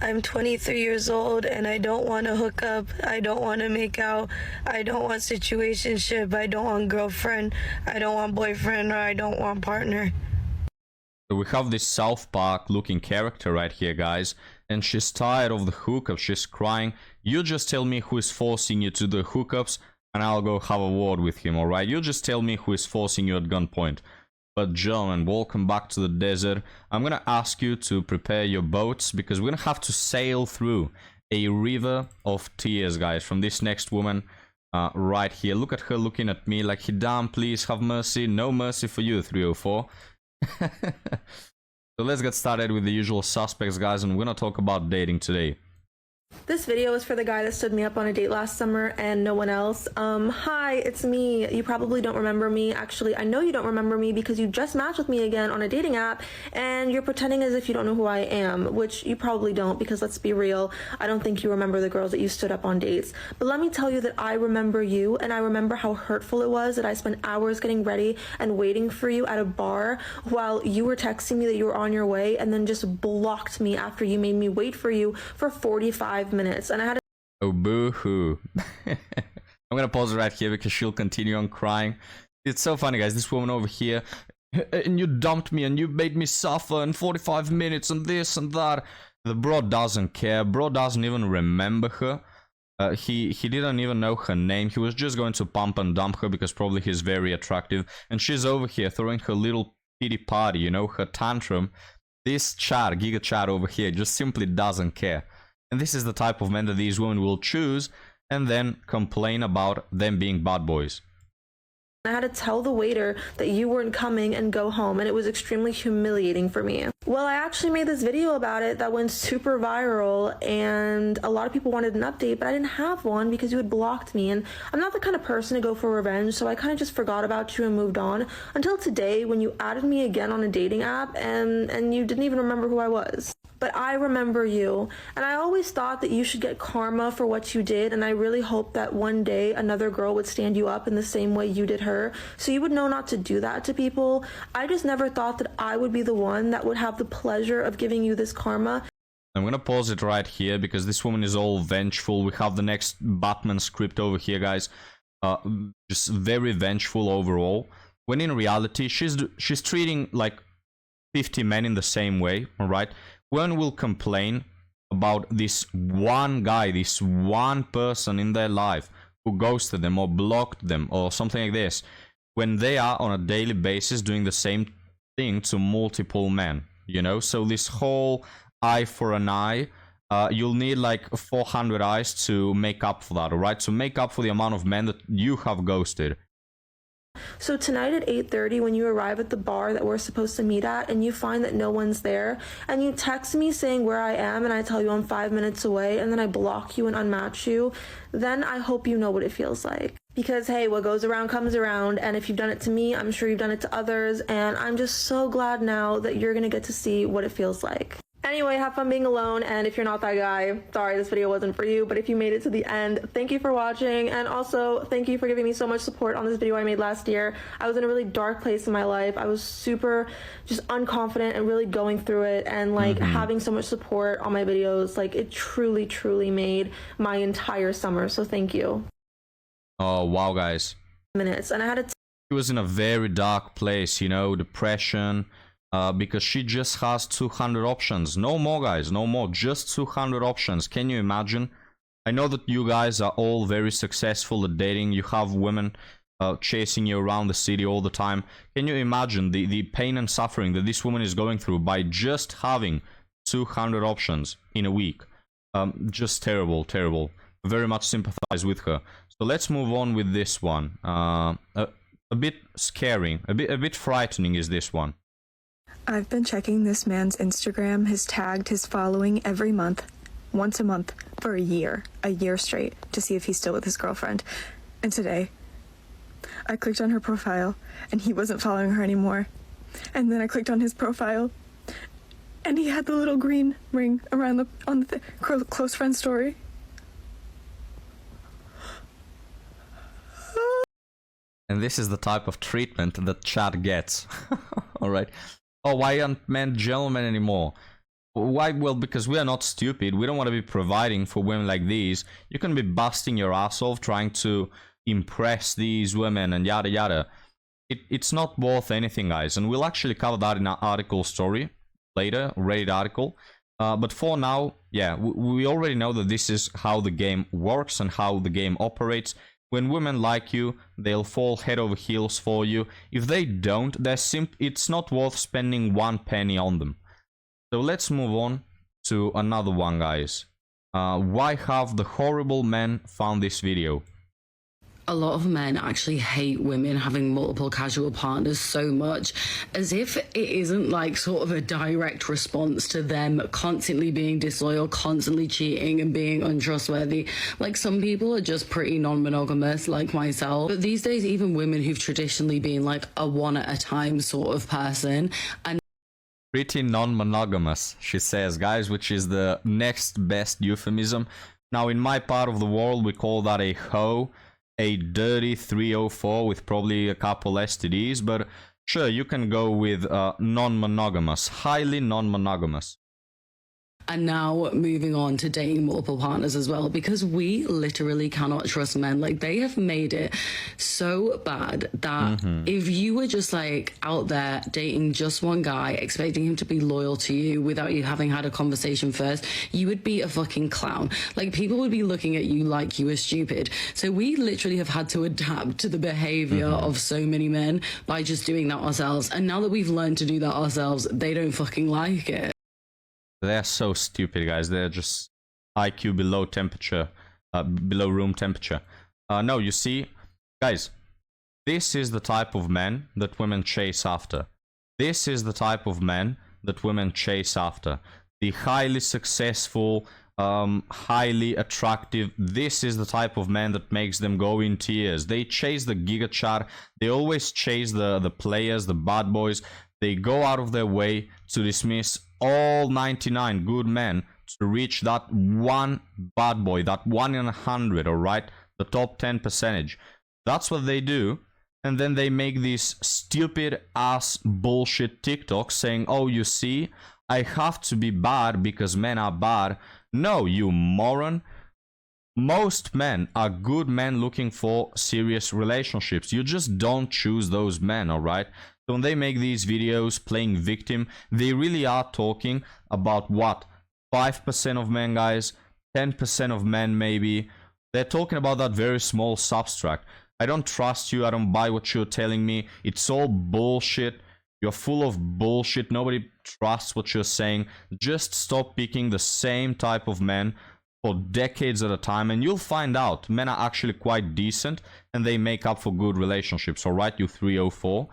I'm 23 years old and I don't want to hook up. I don't want to make out. I don't want situationship. I don't want girlfriend. I don't want boyfriend, or I don't want partner. So we have this South Park looking character right here, guys, and she's tired of the hookup. She's crying. You just tell me who is forcing you to the hookups and I'll go have a word with him, alright? You just tell me who is forcing you at gunpoint. But gentlemen, welcome back to the desert. I'm gonna ask you to prepare your boats because we're gonna have to sail through a river of tears, guys, from this next woman right here. Look at her looking at me like, damn, please have mercy. No mercy for you, 304. So let's get started with the usual suspects, guys, and we're gonna talk about dating today. This video is for the guy that stood me up on a date last summer and no one else. Hi, it's me. You probably don't remember me. Actually, I know you don't remember me because you just matched with me again on a dating app and you're pretending as if you don't know who I am, which you probably don't because let's be real, I don't think you remember the girls that you stood up on dates. But let me tell you that I remember you, and I remember how hurtful it was that I spent hours getting ready and waiting for you at a bar while you were texting me that you were on your way and then just blocked me after you made me wait for you for 45 minutes, and I had to— Oh, boo-hoo. I'm gonna pause right here because she'll continue on crying. It's so funny, guys. This woman over here, and you dumped me and you made me suffer in 45 minutes and this and that. The bro doesn't care. Bro doesn't even remember her. He didn't even know her name. He was just going to pump and dump her because probably he's very attractive. And she's over here throwing her little pity party, you know, her tantrum. This Chad, Giga Chad over here, just simply doesn't care. And this is the type of men that these women will choose and then complain about them being bad boys. I had to tell the waiter that you weren't coming and go home, and it was extremely humiliating for me. Well, I actually made this video about it that went super viral, and a lot of people wanted an update, but I didn't have one because you had blocked me, and I'm not the kind of person to go for revenge, so I kind of just forgot about you and moved on until today when you added me again on a dating app and you didn't even remember who I was. But I remember you, and I always thought that you should get karma for what you did, and I really hope that one day another girl would stand you up in the same way you did her, so you would know not to do that to people. I just never thought that I would be the one that would have the pleasure of giving you this karma. I'm gonna pause it right here because this woman is all vengeful. We have the next Batman script over here, guys. Just very vengeful overall. When in reality, she's treating like 50 men in the same way, alright? Women will complain about this one guy, this one person in their life who ghosted them or blocked them or something like this, when they are on a daily basis doing the same thing to multiple men, you know? So this whole eye for an eye, you'll need like 400 eyes to make up for that, alright? To make up for the amount of men that you have ghosted. So tonight at 8:30, when you arrive at the bar that we're supposed to meet at and you find that no one's there, and you text me saying where I am and I tell you I'm 5 minutes away, and then I block you and unmatch you, then I hope you know what it feels like. Because hey, what goes around comes around, and if you've done it to me, I'm sure you've done it to others, and I'm just so glad now that you're gonna get to see what it feels like. Anyway, have fun being alone, and if you're not that guy, sorry this video wasn't for you, but if you made it to the end, thank you for watching, and also thank you for giving me so much support on this video I made last year. I was in a really dark place in my life. I was super just unconfident and really going through it, and like having so much support on my videos, like it truly made my entire summer, so thank you. Oh, wow, guys. Minutes, and I had to— She was in a very dark place, you know, depression, because she just has 200 options. No more, guys, no more, just 200 options. Can you imagine? I know that you guys are all very successful at dating. You have women chasing you around the city all the time. Can you imagine the pain and suffering that this woman is going through by just having 200 options in a week? Just terrible. Very much sympathize with her. So let's move on with this one. A bit scary, a bit frightening is this one. I've been checking this man's Instagram, his tagged, his following every month, once a month, for a year straight, to see if he's still with his girlfriend. And today, I clicked on her profile, and he wasn't following her anymore. And then I clicked on his profile, and he had the little green ring around on the close friend story. And this is the type of treatment that Chad gets. Alright. Oh, why aren't men gentlemen anymore? Why? Well, because we are not stupid. We don't want to be providing for women like these. You can be busting your ass off trying to impress these women and yada yada. It's not worth anything, guys. And we'll actually cover that in our article story later, Reddit article. But for now, yeah, we already know that this is how the game works and how the game operates. When women like you, they'll fall head over heels for you. If they don't, it's not worth spending 1 penny on them. So let's move on to another one, guys. Why have the horrible men found this video? A lot of men actually hate women having multiple casual partners so much, as if it isn't like sort of a direct response to them constantly being disloyal, constantly cheating and being untrustworthy. Like, some people are just pretty non-monogamous, like myself. But these days, even women who've traditionally been like a one at a time sort of person and pretty non-monogamous, she says, guys, which is the next best euphemism. Now, in my part of the world, we call that a hoe. A dirty 304 with probably a couple STDs, but sure, you can go with non-monogamous, highly non-monogamous. And now moving on to dating multiple partners as well, because we literally cannot trust men. Like, they have made it so bad that if you were just like out there dating just one guy, expecting him to be loyal to you without you having had a conversation first, you would be a fucking clown. Like, people would be looking at you like you were stupid. So we literally have had to adapt to the behavior of so many men by just doing that ourselves. And now that we've learned to do that ourselves, they don't fucking like it. They're so stupid, guys. They're just IQ below temperature, below room temperature. No, you see, guys, this is the type of men that women chase after. This is the type of men that women chase after. The highly successful, highly attractive. This is the type of man that makes them go in tears. They chase the gigachar. They always chase the players, the bad boys. They go out of their way to dismiss all 99 good men to reach that one bad boy, that 1 in 100, alright? The top 10 percentage. That's what they do. And then they make these stupid ass bullshit TikToks saying, oh, you see, I have to be bad because men are bad. No, you moron. Most men are good men looking for serious relationships. You just don't choose those men, alright? So when they make these videos playing victim, they really are talking about what? 5% of men, guys? 10% of men, maybe? They're talking about that very small subtract. I don't trust you. I don't buy what you're telling me. It's all bullshit. You're full of bullshit. Nobody trusts what you're saying. Just stop picking the same type of men for decades at a time, and you'll find out men are actually quite decent and they make up for good relationships. Alright, you 304.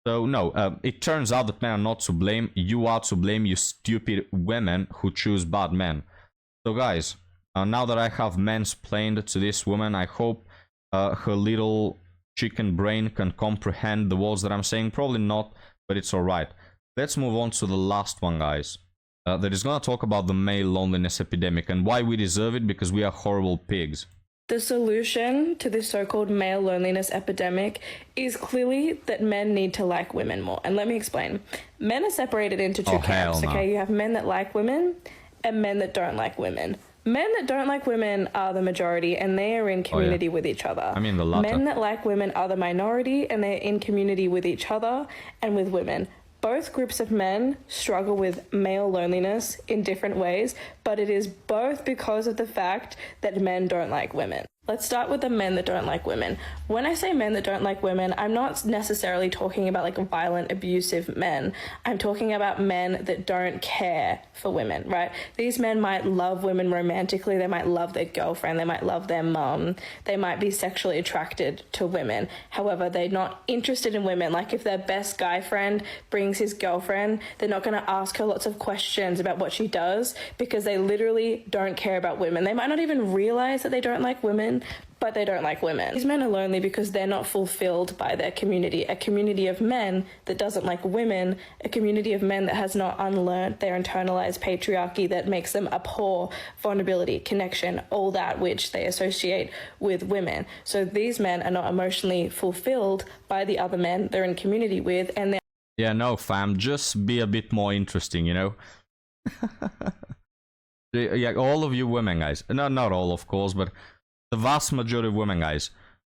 So no, it turns out that men are not to blame. You are to blame, you stupid women who choose bad men. So guys, now that I have mansplained to this woman, I hope her little chicken brain can comprehend the words that I'm saying. Probably not, but it's alright. Let's move on to the last one, guys. That is going to talk about the male loneliness epidemic and why we deserve it, because we are horrible pigs. The solution to this so-called male loneliness epidemic is clearly that men need to like women more. And let me explain. Men are separated into two camps, okay? You have men that like women and men that don't like women. Men that don't like women are the majority and they are in community with each other. I mean the latter. Men that like women are the minority and they're in community with each other and with women. Both groups of men struggle with male loneliness in different ways, but it is both because of the fact that men don't like women. Let's start with the men that don't like women. When I say men that don't like women, I'm not necessarily talking about like violent, abusive men. I'm talking about men that don't care for women, right? These men might love women romantically. They might love their girlfriend. They might love their mum. They might be sexually attracted to women. However, they're not interested in women. Like if their best guy friend brings his girlfriend, they're not going to ask her lots of questions about what she does because they literally don't care about women. They might not even realize that they don't like women, but they don't like women. These men are lonely because they're not fulfilled by their community, a community of men that doesn't like women, a community of men that has not unlearned their internalized patriarchy that makes them abhor vulnerability, connection, all that which they associate with women. So these men are not emotionally fulfilled by the other men they're in community with, and they're Yeah, no, fam, just be a bit more interesting, you know? Yeah, all of you women, guys. Not all, of course, but the vast majority of women, guys.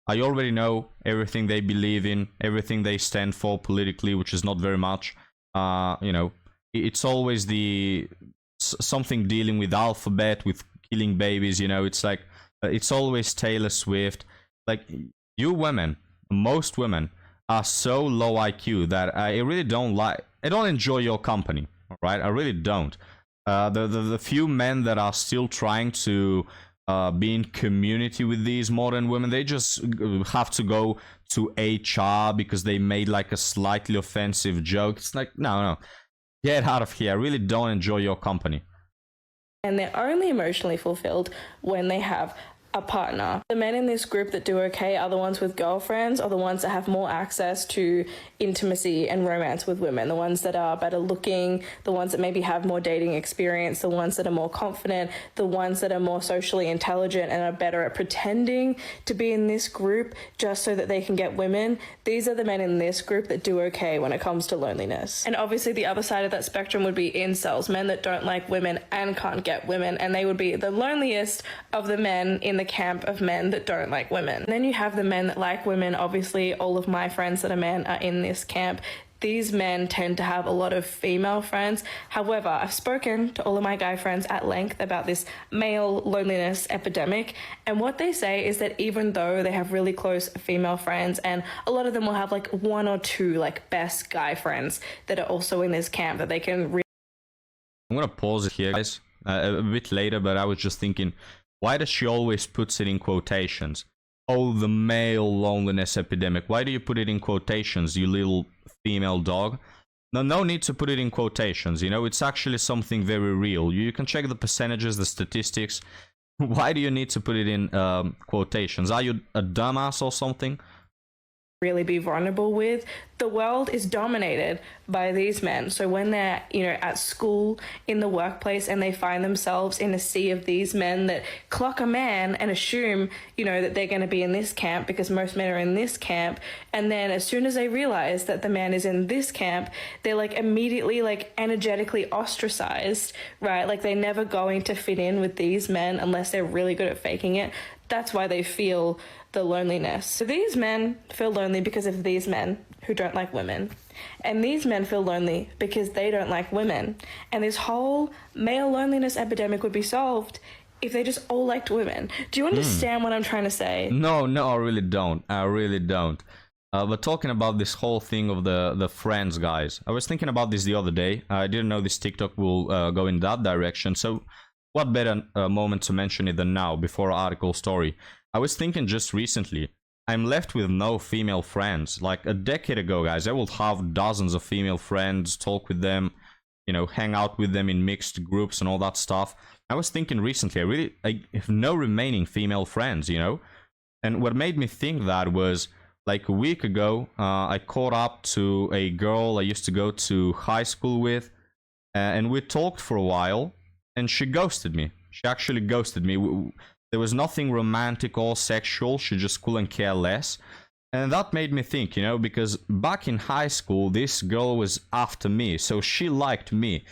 I already know everything they believe in, everything they stand for politically, which is not very much. You know, it's always something dealing with alphabet, with killing babies. You know, it's like it's always Taylor Swift. Like, you women, most women are so low IQ that I really don't like. I don't enjoy your company. All right, I really don't. The few men that are still trying to be in community with these modern women, they just have to go to HR because they made like a slightly offensive joke. It's like, no, get out of here. I really don't enjoy your company. And they're only emotionally fulfilled when they have a partner. The men in this group that do okay are the ones with girlfriends, or the ones that have more access to intimacy and romance with women, the ones that are better looking, the ones that maybe have more dating experience, the ones that are more confident, the ones that are more socially intelligent and are better at pretending to be in this group just so that they can get women. These are the men in this group that do okay when it comes to loneliness. And obviously the other side of that spectrum would be incels, men that don't like women and can't get women, and they would be the loneliest of the men in the camp of men that don't like women. And then you have the men that like women. Obviously, all of my friends that are men are in this camp. These men tend to have a lot of female friends. However, I've spoken to all of my guy friends at length about this male loneliness epidemic, and what they say is that even though they have really close female friends, and a lot of them will have like one or two like best guy friends that are also in this camp that they can really... I'm gonna pause it here, guys, a bit later, but I was just thinking, why does she always puts it in quotations? Oh, the male loneliness epidemic. Why do you put it in quotations, you little female dog? No need to put it in quotations, you know, it's actually something very real. You can check the percentages, the statistics. Why do you need to put it in quotations? Are you a dumbass or something? Really be vulnerable with. The world is dominated by these men. So when they're, at school, in the workplace, and they find themselves in a sea of these men that clock a man and assume, that they're going to be in this camp because most men are in this camp. And then as soon as they realize that the man is in this camp, they're like immediately like energetically ostracized, right? Like they're never going to fit in with these men unless they're really good at faking it. That's why they feel the loneliness. So these men feel lonely because of these men who don't like women. And these men feel lonely because they don't like women. And this whole male loneliness epidemic would be solved if they just all liked women. Do you understand what I'm trying to say? No, I really don't. But talking about this whole thing of the friends, guys, I was thinking about this the other day. I didn't know this TikTok will go in that direction. So what better moment to mention it than now, before our article story. I was thinking just recently, I'm left with no female friends. Like a decade ago, guys, I would have dozens of female friends, talk with them, hang out with them in mixed groups and all that stuff. I was thinking recently, I have no remaining female friends, And what made me think that was, like a week ago, I caught up to a girl I used to go to high school with, and we talked for a while, and she ghosted me. She actually ghosted me. There was nothing romantic or sexual. She just couldn't care less. And that made me think, because back in high school, this girl was after me. So she liked me.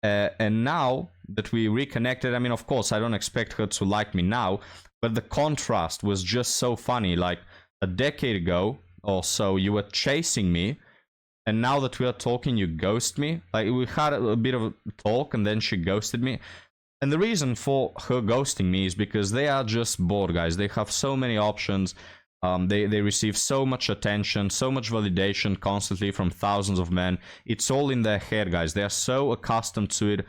And now that we reconnected, I mean, of course, I don't expect her to like me now. But the contrast was just so funny. Like a decade ago or so, you were chasing me. And now that we are talking, you ghost me. Like we had a bit of a talk and then she ghosted me. And the reason for her ghosting me is because they are just bored, guys. They have so many options. They receive so much attention, so much validation constantly from thousands of men. It's all in their head, guys. They are so accustomed to it.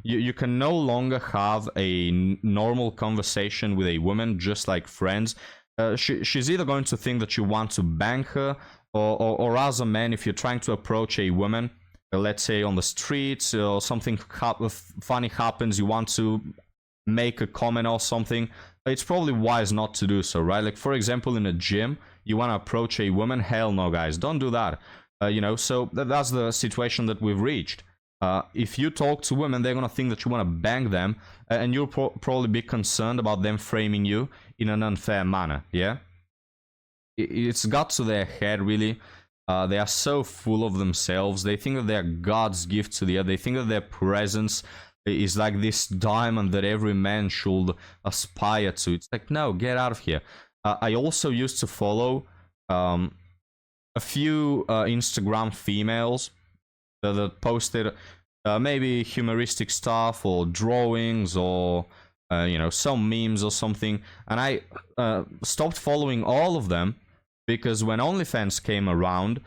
You can no longer have a normal conversation with a woman, just like friends. She's either going to think that you want to bang her, or as a man, if you're trying to approach a woman, let's say on the streets, or something funny happens, you want to make a comment or something, it's probably wise not to do so, right? Like, for example, in a gym, you want to approach a woman, hell no, guys, don't do that. So that's the situation that we've reached. If you talk to women, they're gonna think that you want to bang them, and you'll probably be concerned about them framing you in an unfair manner, yeah? It's got to their head, really. They are so full of themselves. They think that they are God's gift to the earth. They think that their presence is like this diamond that every man should aspire to. It's like, no, get out of here. I also used to follow a few Instagram females that posted maybe humoristic stuff or drawings or some memes or something, and I stopped following all of them because when OnlyFans came around,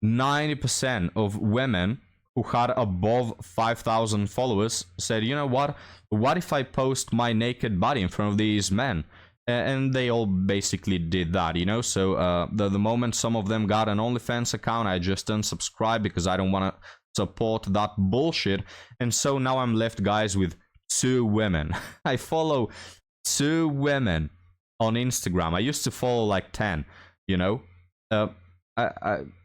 90% of women who had above 5,000 followers said, you know what if I post my naked body in front of these men? And they all basically did that, so the moment some of them got an OnlyFans account, I just unsubscribed because I don't want to support that bullshit. And so now I'm left, guys, with 2 women. I follow 2 women on Instagram. I used to follow like 10,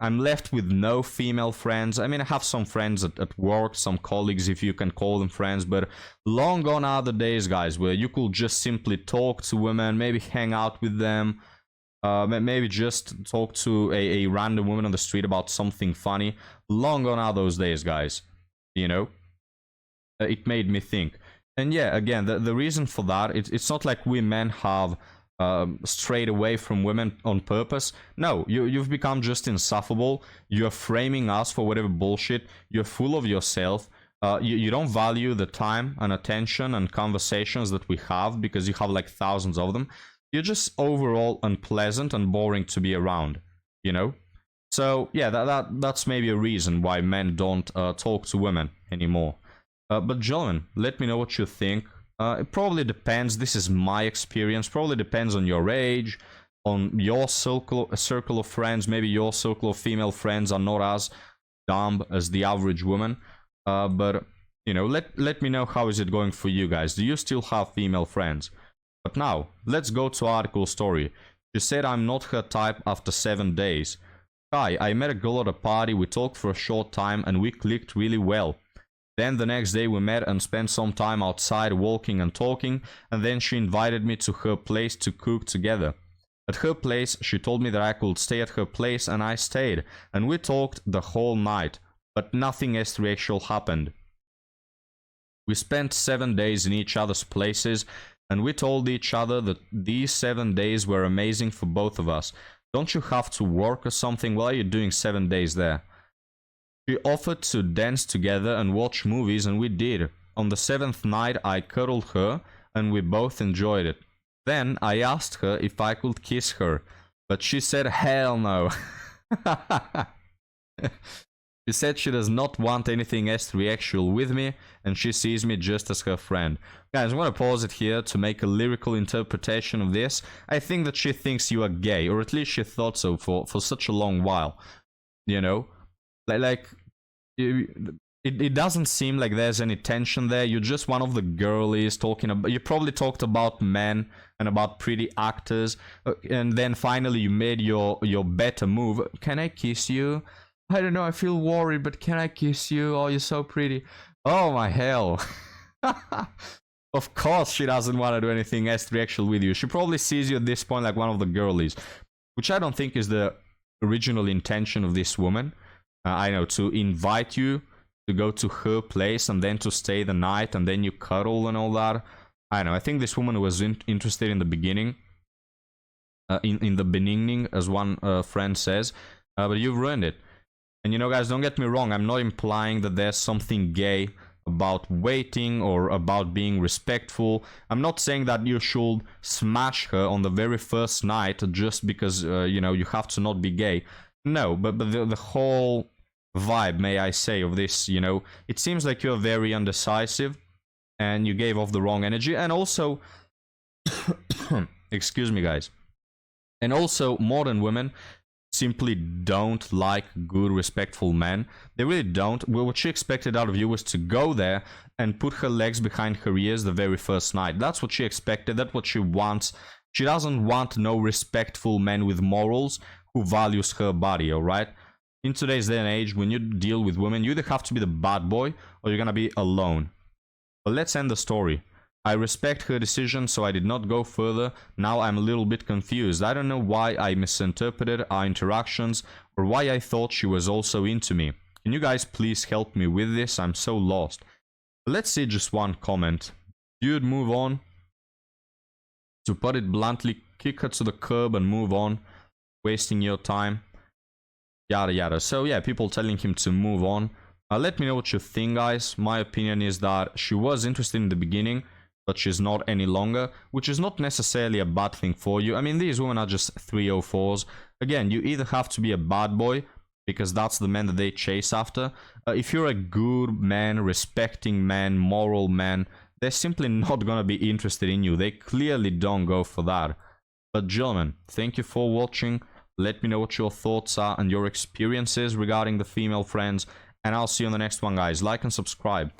I'm left with no female friends. I mean, I have some friends at work, some colleagues, if you can call them friends, but long gone are the days, guys, where you could just simply talk to women, maybe hang out with them, maybe just talk to a random woman on the street about something funny. Long gone are those days, guys. It made me think. And yeah, again, the reason for that, it's not like we men have strayed away from women on purpose. No, you've become just insufferable. You're framing us for whatever bullshit. You're full of yourself. You don't value the time and attention and conversations that we have because you have like thousands of them. You're just overall unpleasant and boring to be around, So yeah, that's maybe a reason why men don't talk to women anymore. But gentlemen, let me know what you think. It probably depends. This is my experience. Probably depends on your age, on your circle of friends. Maybe your circle of female friends are not as dumb as the average woman. But let me know how is it going for you guys. Do you still have female friends? But now let's go to article story. She said I'm not her type after 7 days. Hi, I met a girl at a party. We talked for a short time and we clicked really well. Then the next day we met and spent some time outside walking and talking, and then she invited me to her place to cook together. At her place, she told me that I could stay at her place, and I stayed, and we talked the whole night, but nothing extra happened. We spent 7 days in each other's places, and we told each other that these 7 days were amazing for both of us. Don't you have to work or something? Why are you doing 7 days there? She offered to dance together and watch movies, and we did. On the 7th night, I cuddled her, and we both enjoyed it. Then I asked her if I could kiss her, but she said hell no. She said she does not want anything extra-sexual with me, and she sees me just as her friend. Guys, I want to pause it here to make a lyrical interpretation of this. I think that she thinks you are gay, or at least she thought so for such a long while. It doesn't seem like there's any tension there. You're just one of the girlies talking about. You probably talked about men and about pretty actors, and then finally you made your better move. Can I kiss you? I don't know. I feel worried, but can I kiss you? Oh, you're so pretty. Oh my hell! Of course, she doesn't want to do anything extra-sexual with you. She probably sees you at this point like one of the girlies, which I don't think is the original intention of this woman. I know, to invite you to go to her place and then to stay the night and then you cuddle and all that. I know, I think this woman was interested in the beginning, in the beginning, as one friend says, but you've ruined it. And guys, don't get me wrong, I'm not implying that there's something gay about waiting or about being respectful. I'm not saying that you should smash her on the very first night just because, you have to not be gay. No, but the whole vibe, may I say, of this, it seems like you're very undecisive and you gave off the wrong energy. And also, excuse me, guys. And also, modern women simply don't like good, respectful men. They really don't. Well, what she expected out of you was to go there and put her legs behind her ears the very first night. That's what she expected. That's what she wants. She doesn't want no respectful men with morals who values her body, alright? In today's day and age, when you deal with women, you either have to be the bad boy or you're gonna be alone. But let's end the story. I respect her decision, so I did not go further. Now I'm a little bit confused. I don't know why I misinterpreted our interactions or why I thought she was also into me. Can you guys please help me with this? I'm so lost. Let's see just one comment. Dude, move on. To put it bluntly, kick her to the curb and move on. Wasting your time. Yada yada. So yeah, people telling him to move on. Let me know what you think, guys. My opinion is that she was interested in the beginning, but she's not any longer, which is not necessarily a bad thing for you. I mean, these women are just 304s. Again, you either have to be a bad boy, because that's the man that they chase after. If you're a good man, respecting man, moral man, they're simply not gonna be interested in you. They clearly don't go for that. But gentlemen, thank you for watching. Let me know what your thoughts are and your experiences regarding the female friends. And I'll see you on the next one, guys. Like and subscribe.